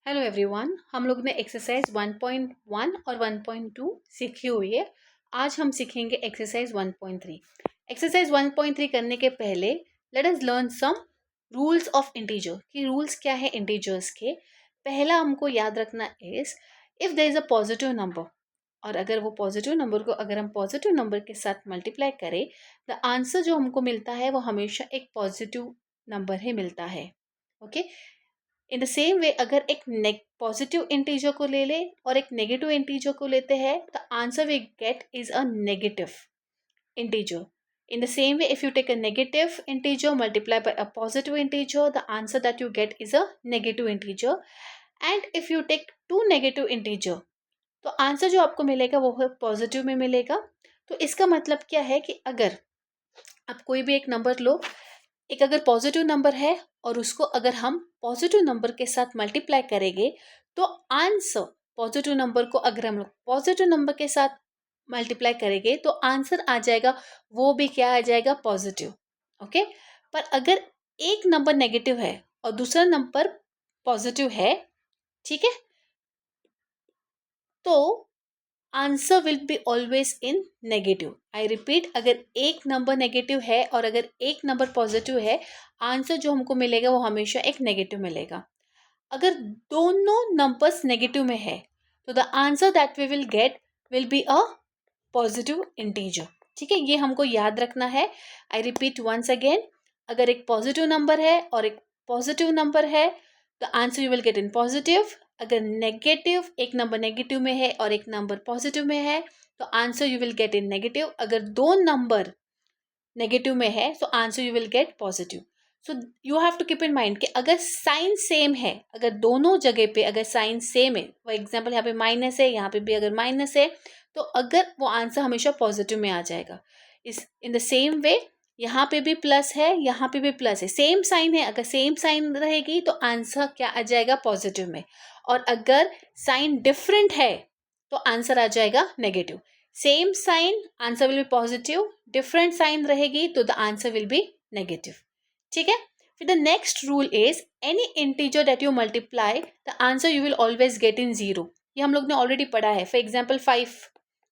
Hello everyone, हम लोग ने एक्सरसाइज 1.1 और 1.2 सीखी हुई है। आज हम सीखेंगे एक्सरसाइज 1.3। एक्सरसाइज 1.3 करने के पहले let us learn some rules of integer कि रूल्स क्या है इंटीजर्स के। पहला हमको याद रखना is if there is a positive number और अगर वो पॉजिटिव नंबर को अगर हम पॉजिटिव नंबर के साथ मल्टीप्लाई करें, द आंसर जो हमको मिलता है वो हमेशा एक पॉजिटिव नंबर ही मिलता है। ओके, इन द सेम वे अगर एक पॉजिटिव इंटीजर को ले ले और एक नेगेटिव इंटीजर को लेते हैं, the answer we get is a negative integer. In the same way, if you take a negative integer multiply by a positive integer, the answer that you get is a negative integer. And if you take two negative integer, तो answer जो आपको मिलेगा वो है positive में मिलेगा. तो इसका मतलब क्या है कि अगर आप कोई भी एक नंबर लो, एक अगर पॉजिटिव नंबर है और उसको अगर हम पॉजिटिव नंबर के साथ मल्टीप्लाई करेंगे, तो आंसर पॉजिटिव नंबर को अगर हम लोग पॉजिटिव नंबर के साथ मल्टीप्लाई करेंगे तो आंसर आ जाएगा, वो भी क्या आ जाएगा, पॉजिटिव. ओके, पर अगर एक नंबर नेगेटिव है और दूसरा नंबर पॉजिटिव है, ठीक है, तो answer will be always in negative. I repeat, अगर एक नंबर नेगेटिव है और अगर एक नंबर पॉजिटिव है, आंसर जो हमको मिलेगा वो हमेशा एक नेगेटिव मिलेगा. अगर दोनों नंबर्स नेगेटिव में है तो the answer that we will get will be a positive integer. ठीक है, ये हमको याद रखना है. आई रिपीट वंस अगेन, अगर एक पॉजिटिव नंबर है और एक पॉजिटिव नंबर है, the answer you will get in positive. अगर नेगेटिव, एक नंबर नेगेटिव में है और एक नंबर पॉजिटिव में है, तो answer you will get in negative. अगर दो नंबर नेगेटिव में है तो answer you will get positive. So you have to keep in mind कि अगर साइन सेम है, अगर दोनों जगह पे अगर साइन सेम है, फॉर एग्जाम्पल यहाँ पे माइनस है, यहाँ पे भी अगर माइनस है, तो अगर वो आंसर हमेशा पॉजिटिव में आ जाएगा. इस इन द सेम वे यहाँ पे भी प्लस है, यहाँ पे भी प्लस है, सेम साइन है, अगर सेम साइन रहेगी तो आंसर क्या आ जाएगा, पॉजिटिव में. और अगर साइन डिफरेंट है तो आंसर आ जाएगा negative. Same sign answer will be positive, different sign रहेगी तो the answer will be negative. ठीक है, फिर the next rule is any integer that you multiply the answer you will always get in zero. ये हम लोग ने already पढ़ा है. For example 5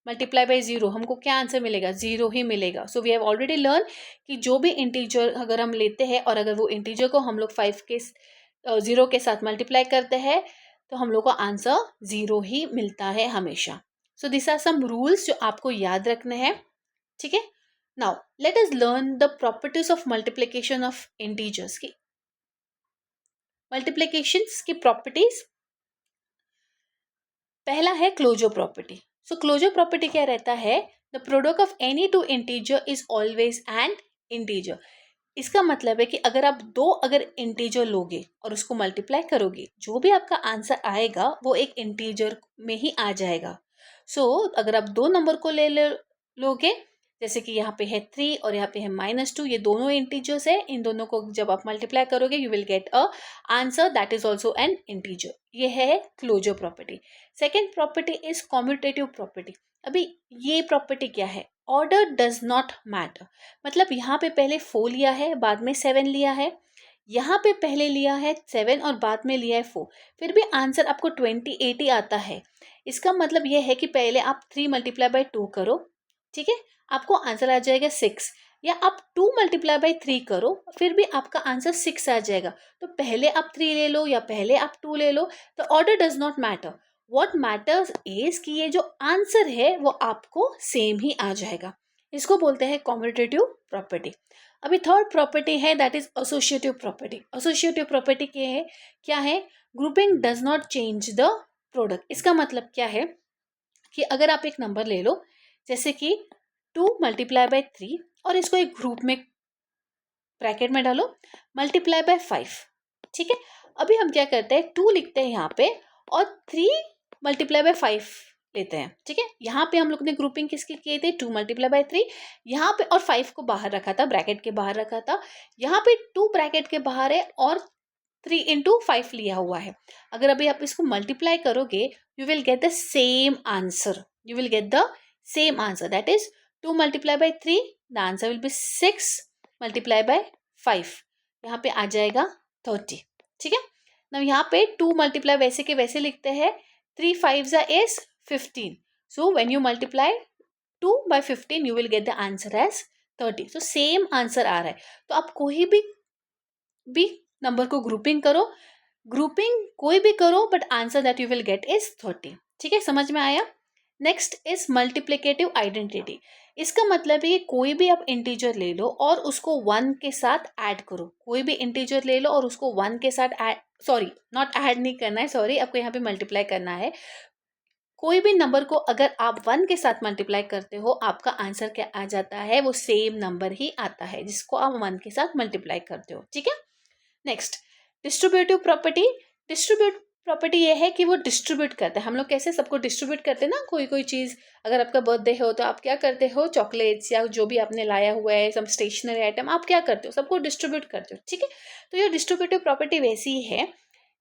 multiply by zero, हमको क्या आंसर मिलेगा, जीरो ही मिलेगा. So we have already learn कि जो भी इंटीजर अगर हम लेते हैं और अगर वो इंटीजर को हम लोग 5 के जीरो के साथ मल्टीप्लाई करते हैं, तो हम लोग को आंसर जीरो ही मिलता है हमेशा. So this are some rules जो आपको याद रखने हैं. ठीक है, now let us learn the properties of multiplication of integers की. मल्टीप्लिकेशन की प्रॉपर्टीज, पहला है closure property. So closure property क्या रहता है, the product of any two integer is always an integer. इसका मतलब है कि अगर आप दो अगर इंटीजर लोगे और उसको मल्टीप्लाई करोगे, जो भी आपका आंसर आएगा वो एक इंटीजर में ही आ जाएगा. सो अगर आप दो नंबर को लोगे, जैसे कि यहाँ पे है 3 और यहाँ पे है -2, ये दोनों इंटीजर्स है, इन दोनों को जब आप मल्टीप्लाई करोगे you will get a answer that is also an integer. ये है closure property. Second property is commutative property. अभी ये प्रॉपर्टी क्या है, ऑर्डर डज नॉट मैटर. मतलब यहाँ पे पहले 4 लिया है, बाद में 7 लिया है, यहाँ पे पहले लिया है 7 और बाद में लिया है 4, फिर भी आंसर आपको 28 आता है. इसका मतलब यह है कि पहले आप 3 मल्टीप्लाई बाई 2 करो, ठीक है, आपको आंसर आ जाएगा 6. या आप 2 मल्टीप्लाई बाई 3 करो, फिर भी आपका आंसर 6 आ जाएगा. तो पहले आप 3 ले लो या पहले आप 2 ले लो, तो order does not matter. What matters is कि ये जो आंसर है वो आपको सेम ही आ जाएगा. इसको बोलते हैं कॉम्यूटेटिव प्रॉपर्टी. अभी थर्ड प्रॉपर्टी है that is associative property. Associative property क्या है, grouping does not change the product. इसका मतलब क्या है कि अगर आप एक नंबर ले लो, जैसे कि 2 मल्टीप्लाई बाई 3 और इसको एक ग्रुप में ब्रैकेट में डालो, मल्टीप्लाई बाय 5. ठीक है, अभी हम क्या करते हैं, 2 लिखते हैं यहाँ पे और 3 मल्टीप्लाई बाय 5 लेते हैं. ठीक है, यहाँ पे हम लोग ने ग्रुपिंग किसके किए थे, 2 मल्टीप्लाई बाय 3 यहाँ पे और 5 को बाहर रखा था, ब्रैकेट के बाहर रखा था. यहाँ पे 2 ब्रैकेट के बाहर है और 3 इंटू 5 लिया हुआ है. अगर अभी आप इसको मल्टीप्लाई करोगे, you will get the same answer. You will get the same answer that is 2 multiply by 3, the answer will B 6 multiply by 5, यहाँ पे आ जाएगा 30. ठीक है, ना यहाँ पे 2 मल्टीप्लाई वैसे के वैसे लिखते हैं, 3 5s is 15. So when you multiply 2 by 15 you will get the answer as 30. So same answer आ रहा है. तो आप कोई भी नंबर को ग्रुपिंग करो, ग्रुपिंग कोई भी करो, but answer that you will gate is 30. ठीक है, समझ में आया. Next is multiplicative identity. इसका मतलब है कि कोई भी आप इंटीजर ले लो और उसको 1 के साथ ऐड करो. कोई भी इंटीजर ले लो और उसको 1 के साथ ऐड, सॉरी नॉट ऐड नहीं करना है, सॉरी, आपको यहाँ पे मल्टीप्लाई करना है. कोई भी नंबर को अगर आप 1 के साथ मल्टीप्लाई करते हो, आपका आंसर क्या आ जाता है, वो सेम नंबर ही आता है जिसको आप 1 के साथ मल्टीप्लाई करते हो. ठीक है. Next, distributive property. Distribute property ये है कि वो डिस्ट्रीब्यूट करते हैं. हम लोग कैसे सबको डिस्ट्रीब्यूट करते हैं ना, कोई चीज़, अगर आपका बर्थडे हो तो आप क्या करते हो, चॉकलेट्स या जो भी आपने लाया हुआ है, सम स्टेशनरी आइटम, आप क्या करते हो, सबको डिस्ट्रीब्यूट करते हो. ठीक है. तो ये डिस्ट्रीब्यूटिव प्रॉपर्टी वैसी ही है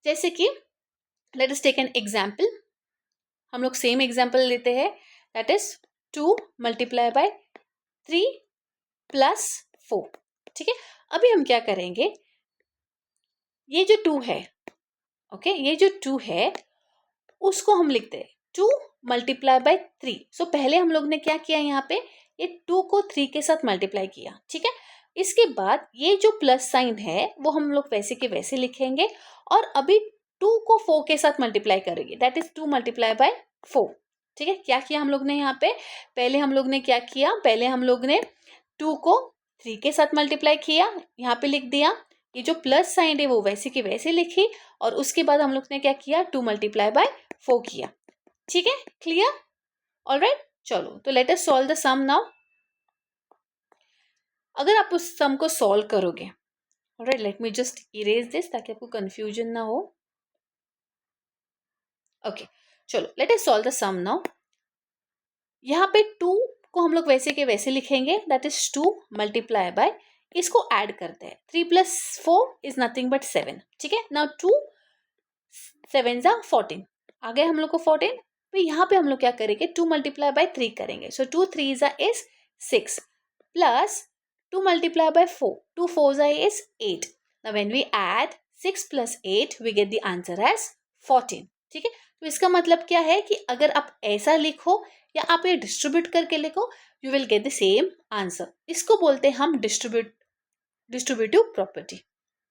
जैसे कि let us take an example. हम लोग सेम एग्जाम्पल लेते हैं, that is 2 multiply by 3 plus 4. ठीक है. अभी हम क्या करेंगे, ये जो 2 है, ओके, ये जो 2 है उसको हम लिखते हैं 2 मल्टीप्लाई बाय 3. सो पहले हम लोग ने क्या किया, यहाँ पे ये 2 को 3 के साथ मल्टीप्लाई किया. ठीक है. इसके बाद ये जो प्लस साइन है वो हम लोग वैसे के वैसे लिखेंगे और अभी 2 को 4 के साथ मल्टीप्लाई करेंगे, दैट इज 2 मल्टीप्लाई बाय 4. ठीक है. क्या किया हम लोग ने यहाँ पे, पहले हम लोग ने क्या किया, पहले हम लोग ने 2 को 3 के साथ मल्टीप्लाई किया, यहाँ पे लिख दिया. ये जो प्लस साइन है वो वैसे की वैसे लिखी और उसके बाद हम लोग ने क्या किया, 2 मल्टीप्लाई बाय 4 किया. ठीक है, क्लियर, ऑलराइट. चलो, तो let us solve the sum now. अगर आप उस सम को सॉल्व करोगे, alright, let me just erase this ताकि आपको कंफ्यूजन ना हो. ओके, चलो, let us solve the sum now. यहाँ पे 2 को हम लोग वैसे के वैसे लिखेंगे, दैट इज 2 मल्टीप्लाई बाय, इसको ऐड करते हैं, 3 प्लस 4 इज नथिंग बट 7. ठीक है. नाउ 2 7 14, आ गए हम लोग को 14. तो यहाँ पे हम लोग क्या करेंगे, 2 मल्टीप्लाई बाय 3 करेंगे. So 2 3 is 6 plus 2 multiply by 4, 2 4 is 8. Now when we add 6 plus 8 we get the answer as 14. ठीक है. तो इसका मतलब क्या है कि अगर आप ऐसा लिखो या आप ये डिस्ट्रीब्यूट करके लिखो, you will get the same answer. इसको बोलते हैं हम डिस्ट्रीब्यूटिव प्रॉपर्टी.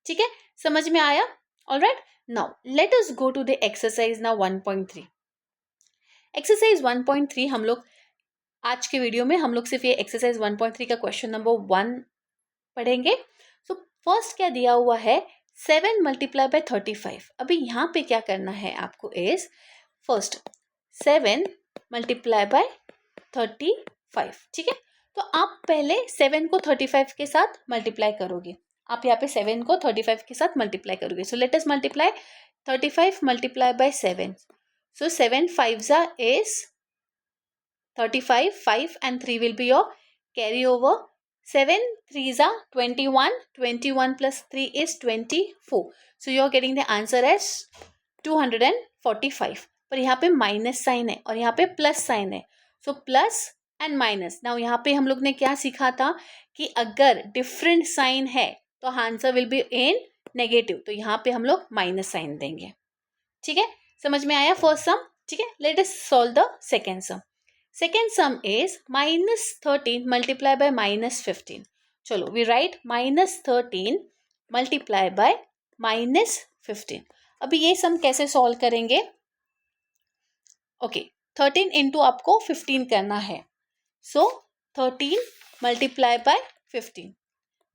ठीक है, समझ में आया. Alright, now let us go to the exercise now 1.3. Exercise 1.3 हम लोग आज के वीडियो में हम लोग सिर्फ ये एक्सरसाइज 1.3 का क्वेश्चन नंबर 1 पढ़ेंगे. सो फर्स्ट क्या दिया हुआ है, 7 मल्टीप्लाई बाय 35. अभी यहाँ पे क्या करना है आपको इज, फर्स्ट 7 मल्टीप्लाई बाय 35. ठीक है. तो आप पहले 7 को 35 के साथ मल्टीप्लाई करोगे. आप यहाँ पे 7 को 35 के साथ मल्टीप्लाई करोगे. So let us multiply 35 multiply by 7. So 7 5s is 35, 5 and 3 will be your carry over. 7 3s are 21, 21 plus 3 is 24. So you are getting the answer as 245. पर यहाँ पे माइनस साइन है और यहाँ पे प्लस साइन है. So plus and minus. Now यहाँ पे हम लोग ने क्या सीखा था कि अगर डिफरेंट साइन है तो answer will be in negative. तो यहाँ पे हम लोग माइनस साइन देंगे. ठीक है, समझ में आया फर्स्ट सम. ठीक है, let us solve the second sum. Second sum is -13 multiply by -15. चलो, वी राइट -13 मल्टीप्लाई बाय -15. अभी ये सम कैसे सॉल्व करेंगे, ओके, 13 इंटू आपको 15 करना है. सो 13 multiply by 15.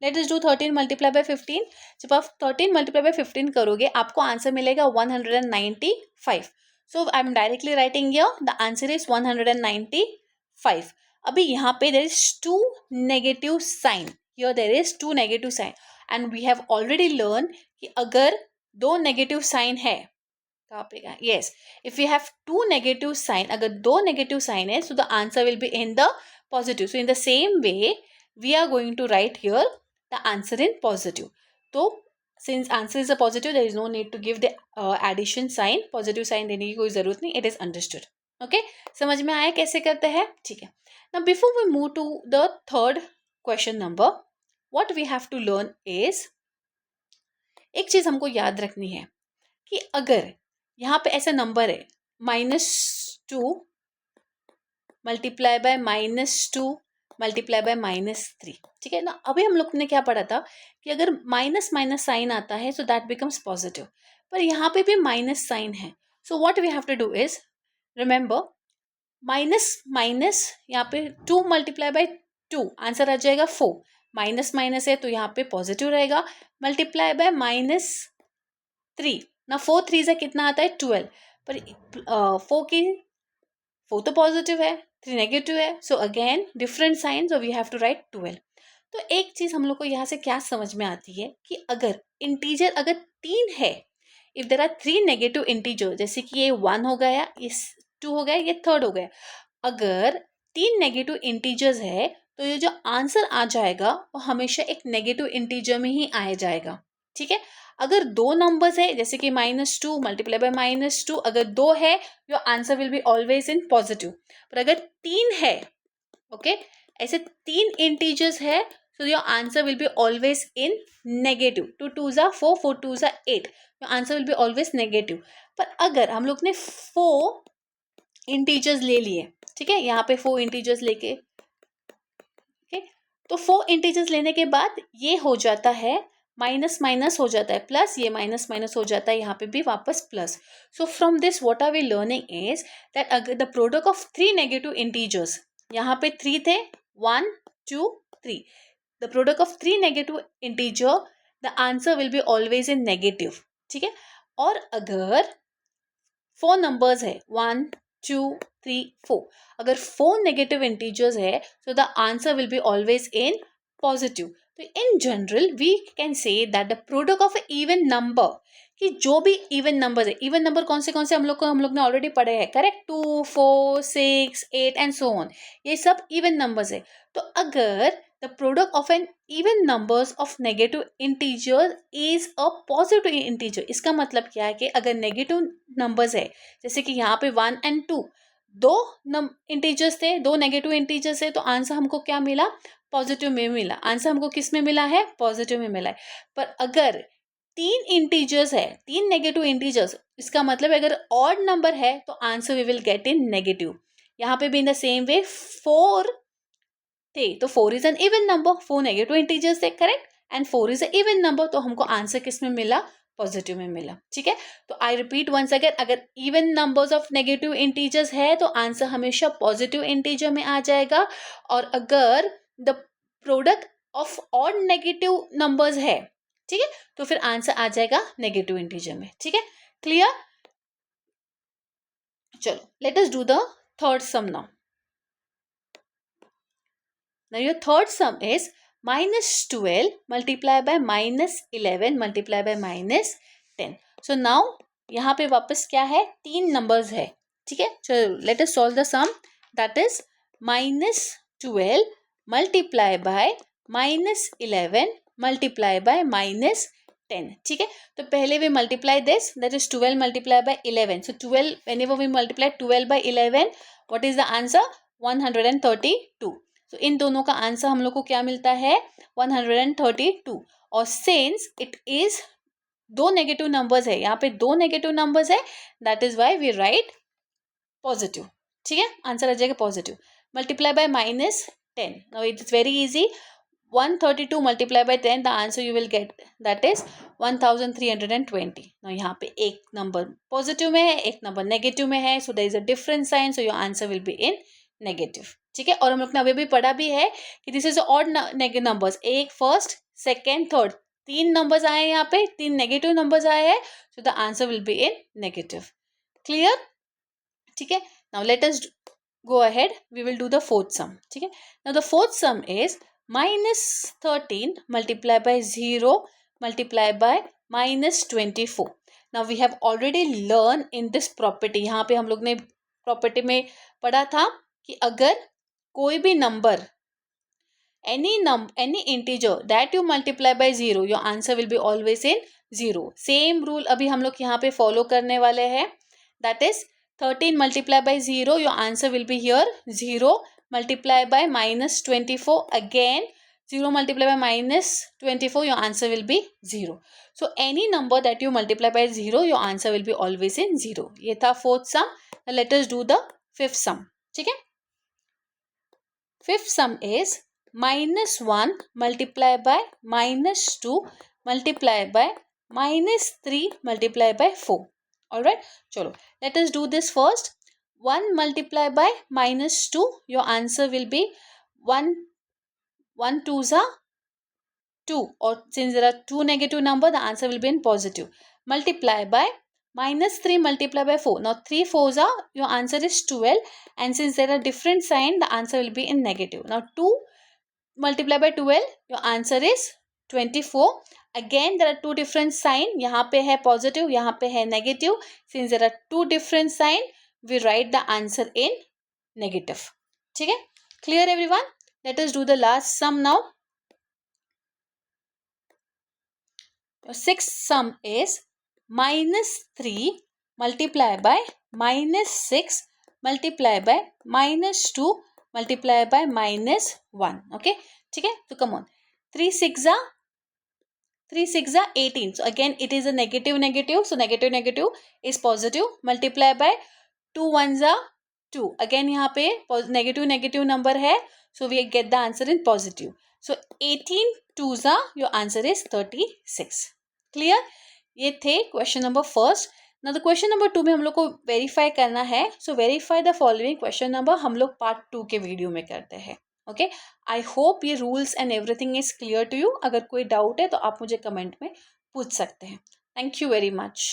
Let us do 13 multiply by 15. जब आप 13 मल्टीप्लाई बाय 15 करोगे आपको आंसर मिलेगा 195. So I am directly writing here the answer is 195. अभी यहाँ पे there is 2 negative sign. Here there is 2 negative sign and we have already learn कि अगर 2 नेगेटिव साइन है, कहाँ पे गया, yes, if you have 2 negative sign, अगर 2 नेगेटिव साइन है, so the answer will be in the positive. So in the same way we are going to write here the answer in positive. तो since answer is a positive, there is no need to give the addition sign. positive sign देने की कोई ज़रूरत नहीं. it is understood. okay, समझ में आया कैसे करते हैं. ठीक है. now before we move to the third question number, what we have to learn is, एक चीज़ हमको याद रखनी है. कि अगर यहाँ पे ऐसा नंबर है -2 मल्टीप्लाई बाय -2 मल्टीप्लाई बाय -3, ठीक है ना। अभी हम लोग ने क्या पढ़ा था कि अगर माइनस माइनस साइन आता है सो दैट बिकम्स पॉजिटिव, पर यहाँ पे भी माइनस साइन है। So what we have to do is remember minus minus, यहाँ पे 2 मल्टीप्लाई बाय 2 आंसर आ जाएगा 4, माइनस माइनस है तो यहाँ पे पॉजिटिव रहेगा, मल्टीप्लाई बाय -3 ना, 4 3 से कितना आता है 12, पर 4 तो पॉजिटिव है, 3 नेगेटिव है, so again different sign, so we have to write 12। तो एक चीज हम लोग को यहाँ से क्या समझ में आती है कि अगर इंटीजर अगर 3 है, if there are 3 negative integer, जैसे कि ये 1 हो गया, ये 2 हो गया, ये 3rd हो गया, अगर 3 नेगेटिव इंटीजर्स है तो ये जो आंसर आ जाएगा वो हमेशा एक नेगेटिव इंटीजर में ही आया जाएगा, ठीक है। अगर 2 नंबर्स है, जैसे कि -2 मल्टीप्लाई बाय -2, अगर 2 है your answer will be always in positive, पर अगर 3 है, ओके, ऐसे 3 इंटीजर्स है, so your answer will be always in negative. 2 2s are 4, 4 2s are 8. Your answer will be always negative. पर अगर हम लोग ने 4 इंटीजर्स ले लिए, ठीक है, यहाँ पे 4 इंटीजर्स लेके, ठीक, तो 4 इंटीजर्स लेने के बाद ये हो जाता है माइनस माइनस हो जाता है प्लस, ये माइनस माइनस हो जाता है, यहाँ पे भी वापस plus. So from this what are we learning is that अगर the product of 3 negative integers, यहाँ पे 3 थे, 1 2 3, the product of 3 negative integer, the answer will be always in negative, ठीक है। और अगर 4 नंबर्स है 1 2 3 4, अगर 4 नेगेटिव इंटीजर्स है so the answer will be always in positive. तो in general we can say that the product of an even number, कि जो भी इवन नंबर है, इवन नंबर कौन से हम लोग ने ऑलरेडी पढ़े हैं, करेक्ट, 2 4 6 8 एंड सो ऑन, ये सब इवन नंबर्स है। तो अगर the product of an even numbers of negative integer is a positive integer, इसका मतलब क्या है कि अगर नेगेटिव नंबर्स है, जैसे कि यहाँ पे 1 and 2, दो इंटीजर्स थे, दो नेगेटिव इंटीजर्स है, तो आंसर हमको क्या मिला, पॉजिटिव में मिला। आंसर हमको किस में मिला है, पॉजिटिव में मिला है। पर अगर 3 इंटीजर्स है, 3 नेगेटिव इंटीजर्स, इसका मतलब अगर ऑड नंबर है तो answer we will get in negative. यहाँ पे भी इन द सेम वे 4 थे, तो 4 is an even number, 4 negative integers थे, correct, and 4 is a even number, तो हमको आंसर किस में मिला, पॉजिटिव में मिला, ठीक है। तो आई रिपीट वंस अगेन, अगर even numbers of negative integers है तो आंसर हमेशा पॉजिटिव इंटीजर में आ जाएगा, और अगर the product of odd negative numbers है, ठीक है, तो फिर आंसर आ जाएगा नेगेटिव इंटीजर में, ठीक है, क्लियर। चलो let us do the third some now. Now your third sum is -12 multiplied by -11 multiplied by -10. So now यहाँ पे वापस क्या है, 3 नंबर्स है, ठीक है। चलो let us solve the sum, that is -12 multiplied by -11 multiplied by -10, ठीक है। तो पहले we multiply this, that is 12 multiplied by 11. So 12, whenever we multiply 12 by 11, what is the answer, 132. तो इन दोनों का आंसर हम लोग को क्या मिलता है, 132। और सिंस इट इज दो नेगेटिव नंबर्स है, यहाँ पे दो नेगेटिव नंबर्स है, that is why we write positive, ठीक है, आंसर आ जाएगा positive. Multiply by -10, now it is very easy, 132 multiply by 10, the answer you will get that is 1320। Now यहाँ पे एक नंबर पॉजिटिव में है, एक नंबर नेगेटिव में है, so there is a different sign, so your answer will be in negative, ठीक है। और हम लोग ने अभी भी पढ़ा भी है कि दिस इज ऑड नंबर्स, एक फर्स्ट सेकेंड थर्ड, 3 नंबर्स आए हैं यहाँ पे, 3 नेगेटिव नंबर्स आए हैं, so the answer will be in negative, clear, ठीक है। Now let us go ahead, we will do the fourth sum, ठीक है। Now the fourth sum is -13 multiplied by 0 multiplied by -24. Now we have already learned in this property, यहाँ पे हम लोग ने property में पढ़ा था कि अगर कोई भी number any integer that you multiply by 0, your answer will be always in 0. Same rule अभी हम लोग यहाँ पे फॉलो करने वाले हैं, that is 13 multiplied by 0, your answer will be here 0, multiplied by -24, again 0 multiplied by minus 24, your answer will be 0. So any number that you multiply by 0, your answer will be always in 0. ये था fourth sum. Now let us do the fifth sum. ठीक है? Fifth sum is minus 1 multiplied by minus 2 multiplied by minus 3 multiplied by 4. Alright? Chalo. Let us do this first. 1 multiplied by minus 2, your answer will be 1 2s are 2, or since there are two negative number, the answer will be in positive. Multiply by minus 3 multiply by 4. Now 3 4s are, your answer is 12, and since there are different sign, the answer will be in negative. Now 2 multiply by 12, your answer is 24. Again there are two different sign, यहाँ पे है positive, यहाँ पे है negative. Since there are two different sign, we write the answer in negative. ठीक है? Clear everyone? Let us do the last sum now. The sixth sum is minus 3 multiplied by minus 6 multiplied by minus 2 multiplied by minus 1. Okay? ठीक है? So come on. 3 6 are 18. So again it is a negative negative. So negative negative is positive. Multiply by 2 1s are 2. Again यहाँ पे negative negative number है. So we get the answer in positive. So 18 2s are, your answer is 36. Clear? ये थे question number first. ना तो question number 2 में हम लोग को वेरीफाई करना है. So verify the following question number हम लोग पार्ट 2 के वीडियो में करते हैं. ओके, आई होप ये rules and everything is clear to you. अगर कोई डाउट है तो आप मुझे कमेंट में पूछ सकते हैं. Thank you very much.